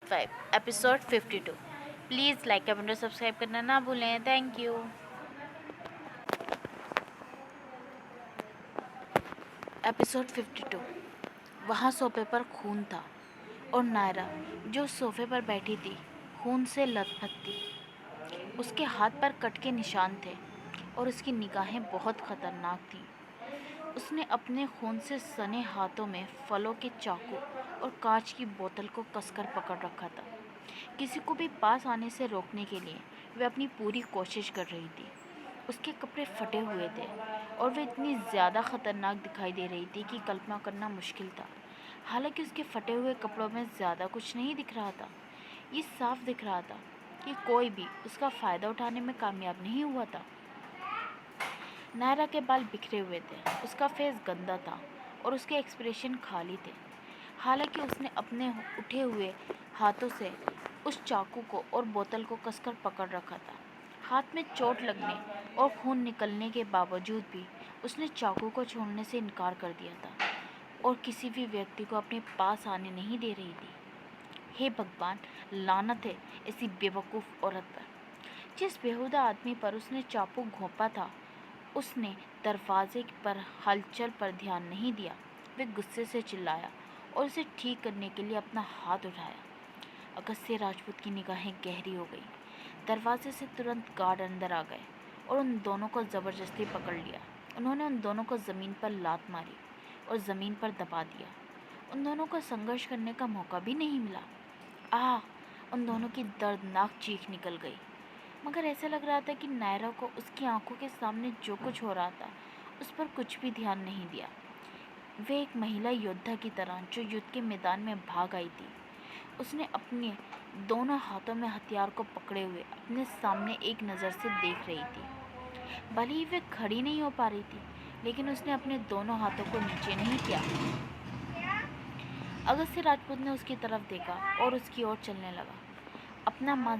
5 episode 52। Please like comment और subscribe करना ना भूलें। Thank you. एपिसोड 52। वहाँ सोफे पर खून था और नायरा जो सोफे पर बैठी थी खून से लथपथ थी। उसके हाथ पर कट के निशान थे और उसकी निगाहें बहुत खतरनाक थीं। उसने अपने खून से सने हाथों में फलों के चाकू और कांच की बोतल को कसकर पकड़ रखा था। किसी को भी पास आने से रोकने के लिए वह अपनी पूरी कोशिश कर रही थी। उसके कपड़े फटे हुए थे और वह इतनी ज़्यादा खतरनाक दिखाई दे रही थी कि कल्पना करना मुश्किल था। हालांकि उसके फटे हुए कपड़ों में ज़्यादा कुछ नहीं दिख रहा था। ये साफ दिख रहा था कि कोई भी उसका फ़ायदा उठाने में कामयाब नहीं हुआ था। नायरा के बाल बिखरे हुए थे, उसका फेस गंदा था और उसके एक्सप्रेशन खाली थे। हालांकि उसने अपने उठे हुए हाथों से उस चाकू को और बोतल को कसकर पकड़ रखा था। हाथ में चोट लगने और खून निकलने के बावजूद भी उसने चाकू को छोड़ने से इनकार कर दिया था और किसी भी व्यक्ति को अपने पास आने नहीं दे रही थी। हे भगवान, लानत है ऐसी बेवकूफ़ औरत पर। जिस बेहुदा आदमी पर उसने चाकू घोंपा था उसने दरवाजे पर हलचल पर ध्यान नहीं दिया। वह गुस्से से चिल्लाया और उसे ठीक करने के लिए अपना हाथ उठाया। अगस्त्य राजपूत की निगाहें गहरी हो गई। दरवाजे से तुरंत गार्ड अंदर आ गए और उन दोनों को ज़बरदस्ती पकड़ लिया। उन्होंने उन दोनों को ज़मीन पर लात मारी और ज़मीन पर दबा दिया। उन दोनों को संघर्ष करने का मौका भी नहीं मिला। आह! उन दोनों की दर्दनाक चीख निकल गई, मगर ऐसा लग रहा था कि नायरा को उसकी आंखों के सामने जो कुछ हो रहा था उस पर कुछ भी ध्यान नहीं दिया। वह एक महिला योद्धा की तरह जो युद्ध के मैदान में भाग आई थी। उसने अपने दोनों हाथों में हथियार को पकड़े हुए अपने सामने एक नज़र से देख रही थी। भले ही वह खड़ी नहीं हो पा रही थी, लेकिन उसने अपने दोनों हाथों को नीचे नहीं किया। अगस्त्य राजपूत ने उसकी तरफ देखा और उसकी ओर चलने लगा। अपना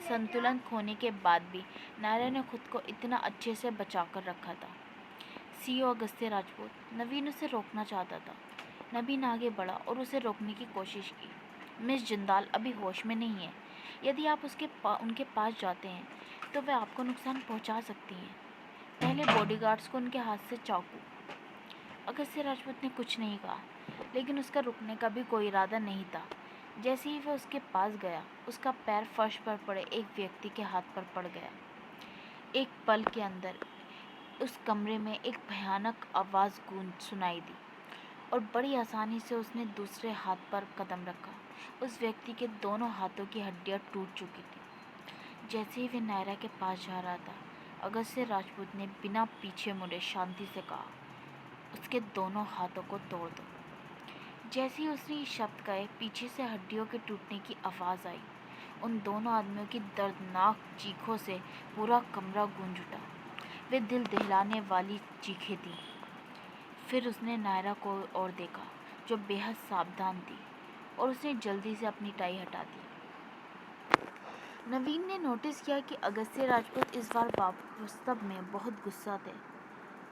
संतुलन खोने के बाद भी नायरा ने खुद को इतना अच्छे से बचा कर रखा था। सीईओ अगस्त्य राजपूत। नवीन उसे रोकना चाहता था। नवीन आगे बढ़ा और उसे रोकने की कोशिश की। मिस जिंदाल अभी होश में नहीं है। यदि आप उनके पास जाते हैं तो वे आपको नुकसान पहुंचा सकती हैं। पहले बॉडीगार्ड्स को उनके हाथ से चाकू। अगस्त्य राजपूत ने कुछ नहीं कहा, लेकिन उसका रुकने का भी कोई इरादा नहीं था। जैसे ही वह उसके पास गया, उसका पैर फर्श पर पड़े एक व्यक्ति के हाथ पर पड़ गया। एक पल के अंदर उस कमरे में एक भयानक आवाज़ गूंज सुनाई दी और बड़ी आसानी से उसने दूसरे हाथ पर कदम रखा। उस व्यक्ति के दोनों हाथों की हड्डियां टूट चुकी थी। जैसे ही वह नायरा के पास जा रहा था, अगस्त्य राजपूत ने बिना पीछे मुड़े शांति से कहा, उसके दोनों हाथों को तोड़ दो। जैसे ही उसने ये शब्द कहे, पीछे से हड्डियों के टूटने की आवाज़ आई। उन दोनों आदमियों की दर्दनाक चीखों से पूरा कमरा गूंज उठा। वे दिल दहलाने वाली चीखें थीं। फिर उसने नायरा को और देखा, जो बेहद सावधान थी, और उसने जल्दी से अपनी टाई हटा दी। नवीन ने नोटिस किया कि अगस्त्य राजपूत इस बार वास्तव में बहुत गुस्सा थे।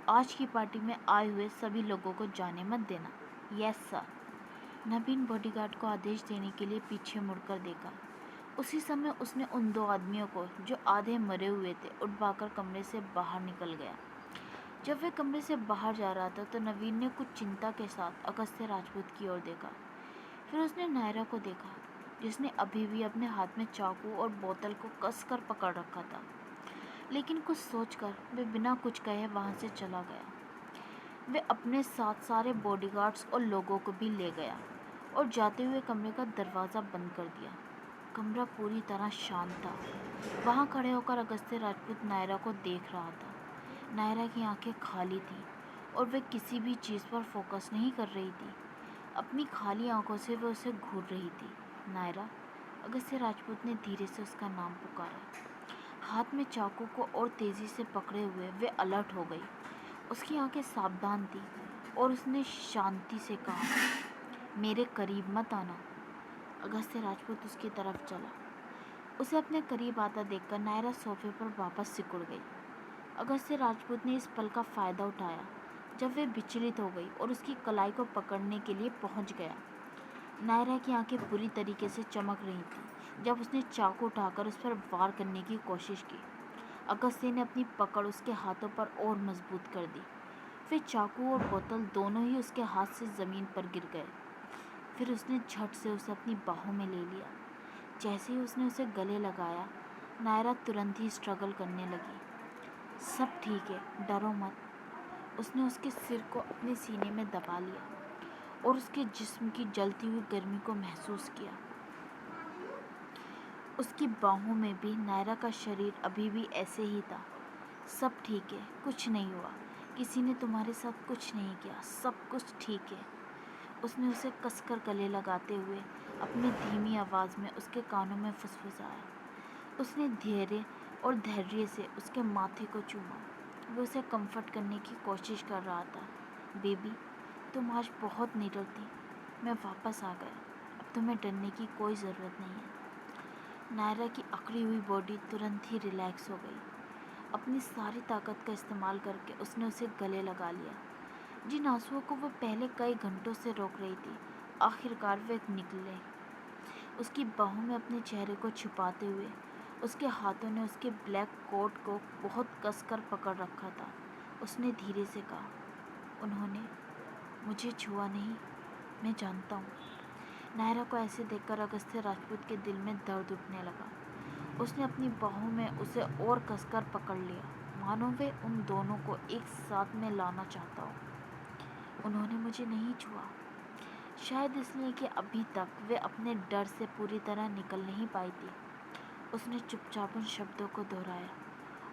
आज की पार्टी में आए हुए सभी लोगों को जाने मत देना। Yes sir. नवीन बॉडीगार्ड को आदेश देने के लिए पीछे मुड़कर देखा। उसी समय उसने उन दो आदमियों को, जो आधे मरे हुए थे, उठवाकर कमरे से बाहर निकल गया। जब वह कमरे से बाहर जा रहा था तो नवीन ने कुछ चिंता के साथ अगस्त्य राजपूत की ओर देखा। फिर उसने नायरा को देखा, जिसने अभी भी अपने हाथ में चाकू और बोतल को कसकर पकड़ रखा था। लेकिन कुछ सोचकर वह बिना कुछ कहे वहाँ से चला गया। वह अपने साथ सारे बॉडीगार्ड्स और लोगों को भी ले गया और जाते हुए कमरे का दरवाज़ा बंद कर दिया। कमरा पूरी तरह शांत था। वहाँ खड़े होकर अगस्त्य राजपूत नायरा को देख रहा था। नायरा की आंखें खाली थीं और वह किसी भी चीज़ पर फोकस नहीं कर रही थी। अपनी खाली आंखों से वह उसे घूर रही थी। नायरा। अगस्त्य राजपूत ने धीरे से उसका नाम पुकारा। हाथ में चाकू को और तेज़ी से पकड़े हुए वे अलर्ट हो गई। उसकी आंखें सावधान थीं और उसने शांति से कहा, मेरे करीब मत आना। अगस्त्य राजपूत उसकी तरफ चला। उसे अपने करीब आता देखकर नायरा सोफे पर वापस सिकुड़ गई। अगस्त्य राजपूत ने इस पल का फ़ायदा उठाया जब वह विचलित हो गई और उसकी कलाई को पकड़ने के लिए पहुंच गया। नायरा की आंखें बुरी तरीके से चमक रही थीं जब उसने चाकू उठाकर उस पर वार करने की कोशिश की। अगस्त्य ने अपनी पकड़ उसके हाथों पर और मजबूत कर दी। फिर चाकू और बोतल दोनों ही उसके हाथ से ज़मीन पर गिर गए। फिर उसने झट से उसे अपनी बाहों में ले लिया। जैसे ही उसने उसे गले लगाया, नायरा तुरंत ही स्ट्रगल करने लगी। सब ठीक है, डरो मत। उसने उसके सिर को अपने सीने में दबा लिया और उसके जिस्म की जलती हुई गर्मी को महसूस किया। उसकी बाहों में भी नायरा का शरीर अभी भी ऐसे ही था। सब ठीक है, कुछ नहीं हुआ, किसी ने तुम्हारे साथ कुछ नहीं किया, सब कुछ ठीक है। उसने उसे कसकर गले लगाते हुए अपनी धीमी आवाज़ में उसके कानों में फुसफुसाया। उसने धैर्य से उसके माथे को चूमा। वो उसे कंफर्ट करने की कोशिश कर रहा था। बेबी, तुम आज बहुत निडर थी। मैं वापस आ गया। अब तुम्हें डरने की कोई ज़रूरत नहीं है। नायरा की अकड़ी हुई बॉडी तुरंत ही रिलैक्स हो गई। अपनी सारी ताकत का इस्तेमाल करके उसने उसे गले लगा लिया। जिन आंसुओं को वो पहले कई घंटों से रोक रही थी, आखिरकार वे निकले। उसकी बाहों में अपने चेहरे को छुपाते हुए उसके हाथों ने उसके ब्लैक कोट को बहुत कसकर पकड़ रखा था। उसने धीरे से कहा, उन्होंने मुझे छुआ नहीं, मैं जानता हूँ। नायरा को ऐसे देखकर अगस्त्य राजपूत के दिल में दर्द उठने लगा। उसने अपनी बाहों में उसे और कसकर पकड़ लिया, मानो वे उन दोनों को एक साथ में लाना चाहता हो। उन्होंने मुझे नहीं छुआ, शायद इसलिए कि अभी तक वे अपने डर से पूरी तरह निकल नहीं पाई थी। उसने चुपचाप उन शब्दों को दोहराया।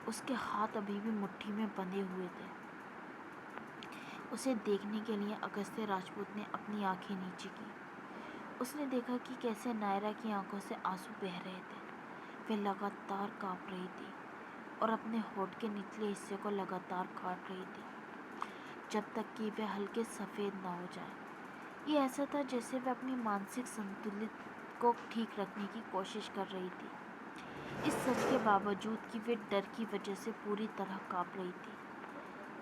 उसके हाथ अभी भी मुट्ठी में बंधे हुए थे। उसे देखने के लिए अगस्त्य राजपूत ने अपनी आंखें नीचे की। उसने देखा कि कैसे नायरा की आंखों से आंसू बह रहे थे। वे लगातार कांप रही थी और अपने होठ के निचले हिस्से को लगातार काट रही थी जब तक कि वे हल्के सफ़ेद ना हो जाए। ये ऐसा था जैसे वे अपनी मानसिक संतुलित को ठीक रखने की कोशिश कर रही थी, इस सच के बावजूद कि वे डर की वजह से पूरी तरह कांप रही थी।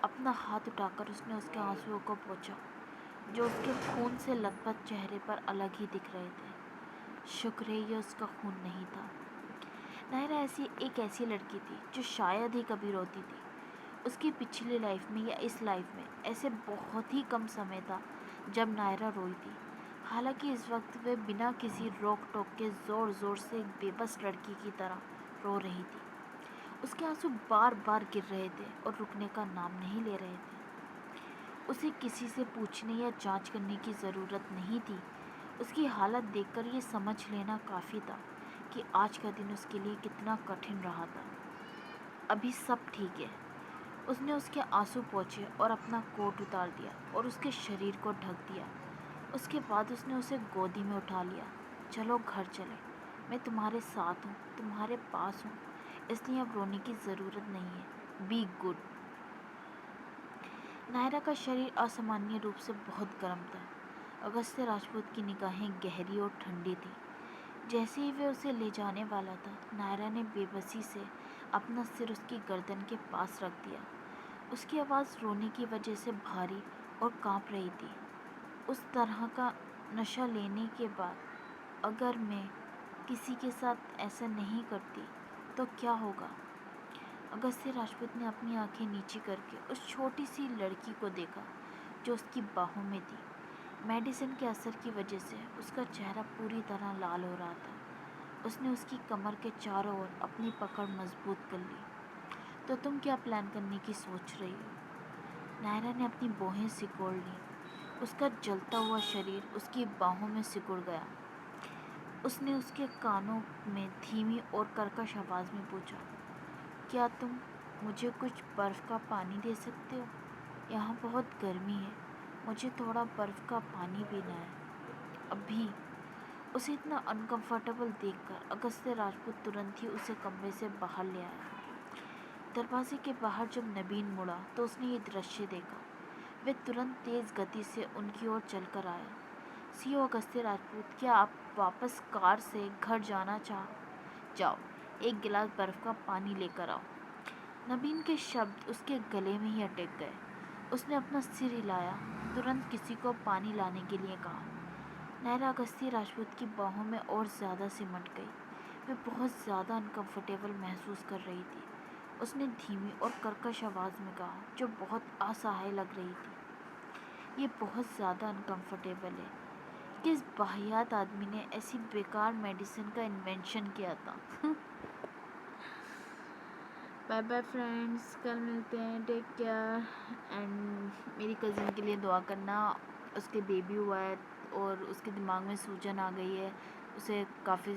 अपना हाथ उठाकर उसने उसके आंसुओं को पोंछा, जो उसके खून से लथपथ चेहरे पर अलग ही दिख रहे थे। शुक्र है ये उसका खून नहीं था। नायरा एक ऐसी लड़की थी जो शायद ही कभी रोती थी। उसकी पिछली लाइफ में या इस लाइफ में ऐसे बहुत ही कम समय था जब नायरा रोई थी। हालांकि इस वक्त वे बिना किसी रोक टोक के ज़ोर ज़ोर से एक बेबस लड़की की तरह रो रही थी। उसके आंसू बार बार गिर रहे थे और रुकने का नाम नहीं ले रहे थे। उसे किसी से पूछने या जांच करने की ज़रूरत नहीं थी। उसकी हालत देखकर ये समझ लेना काफ़ी था कि आज का दिन उसके लिए कितना कठिन रहा था। अभी सब ठीक है। उसने उसके आंसू पोंछे और अपना कोट उतार दिया और उसके शरीर को ढक दिया। उसके बाद उसने उसे गोदी में उठा लिया। चलो घर चले, मैं तुम्हारे साथ हूँ, तुम्हारे पास हूँ, इसलिए अब रोने की ज़रूरत नहीं है। Be good. नायरा का शरीर असामान्य रूप से बहुत गर्म था। अगस्त्य राजपूत की निगाहें गहरी और ठंडी थी। जैसे ही वे उसे ले जाने वाला था, नायरा ने बेबसी से अपना सिर उसकी गर्दन के पास रख दिया। उसकी आवाज़ रोने की वजह से भारी और कांप रही थी। उस तरह का नशा लेने के बाद अगर मैं किसी के साथ ऐसा नहीं करती तो क्या होगा? अगस्त्य राजपूत ने अपनी आंखें नीची करके उस छोटी सी लड़की को देखा जो उसकी बाहों में थी। मेडिसिन के असर की वजह से उसका चेहरा पूरी तरह लाल हो रहा था। उसने उसकी कमर के चारों ओर अपनी पकड़ मजबूत कर ली। तो तुम क्या प्लान करने की सोच रही हो? नायरा ने अपनी बाहें सिकोड़ ली। उसका जलता हुआ शरीर उसकी बाहों में सिकुड़ गया। उसने उसके कानों में धीमी और कर्कश आवाज़ में पूछा, क्या तुम मुझे कुछ बर्फ़ का पानी दे सकते हो? यहाँ बहुत गर्मी है, मुझे थोड़ा बर्फ़ का पानी पीना है अभी। उसे इतना अनकंफर्टेबल देखकर अगस्त्य राजपूत तुरंत ही उसे कमरे से बाहर ले आया। दरवाजे के बाहर जब नबीन मुड़ा तो उसने ये दृश्य देखा। वे तुरंत तेज़ गति से उनकी ओर चलकर आया। सीओ अगस्त्य राजपूत, क्या आप वापस कार से घर जाना जाओ, एक गिलास बर्फ़ का पानी लेकर आओ। नबीन के शब्द उसके गले में ही अटक गए। उसने अपना सिर हिलाया, तुरंत किसी को पानी लाने के लिए कहा। नायरा अगस्ती राजपूत की बाहों में और ज़्यादा सिमट गई। वे बहुत ज़्यादा अनकंफर्टेबल महसूस कर रही थी। उसने धीमी और कर्कश आवाज़ में कहा, जो बहुत असहाय लग रही थी, ये बहुत ज़्यादा अनकंफर्टेबल है। किस वाहियात आदमी ने ऐसी बेकार मेडिसिन का इन्वेंशन किया था। बाय बाय फ्रेंड्स, कल मिलते हैं, टेक केयर। एंड मेरी कज़िन के लिए दुआ करना। उसके बेबी हुआ है और उसके दिमाग में सूजन आ गई है, उसे काफ़ी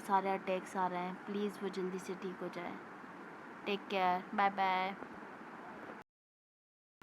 सारे अटैक्स आ रहे हैं। प्लीज़ वो जल्दी से ठीक हो जाए। Take care, bye bye.